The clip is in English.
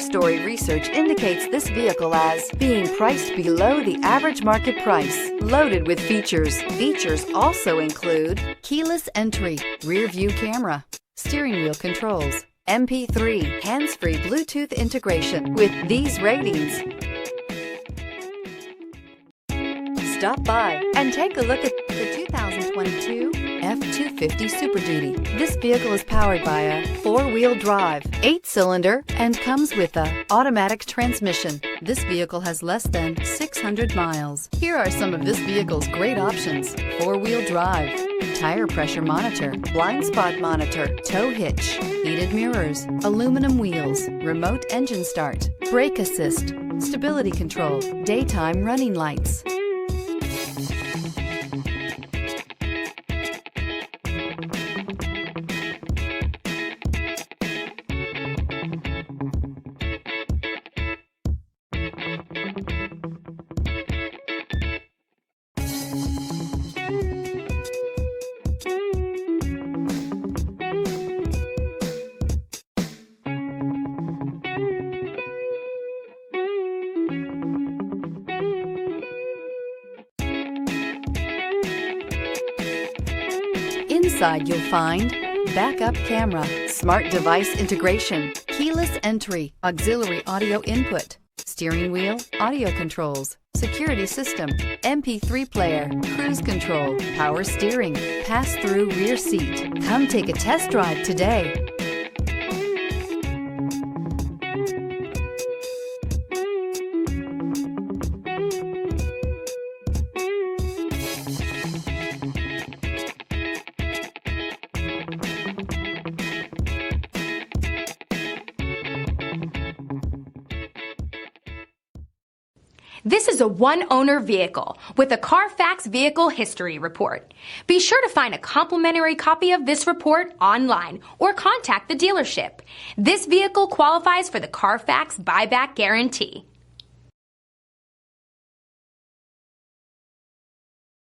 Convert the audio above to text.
CarStory research indicates this vehicle as being priced below the average market price, loaded with features. Features also include keyless entry, rear view camera, steering wheel controls, MP3, hands-free Bluetooth integration. With these ratings, stop by and take a look at the 2022 F-250 Super Duty. This vehicle is powered by a 4-wheel drive, 8-cylinder, and comes with an automatic transmission. This vehicle has less than 600 miles. Here are some of this vehicle's great options: 4-wheel drive, tire pressure monitor, blind spot monitor, tow hitch, heated mirrors, aluminum wheels, remote engine start, brake assist, stability control, daytime running lights. Inside you'll find backup camera, smart device integration, keyless entry, auxiliary audio input, steering wheel audio controls, security system, MP3 player, cruise control, power steering, pass-through rear seat. Come take a test drive today. This is a one-owner vehicle with a CARFAX Vehicle History Report. Be sure to find a complimentary copy of this report online or contact the dealership. This vehicle qualifies for the CARFAX Buyback Guarantee.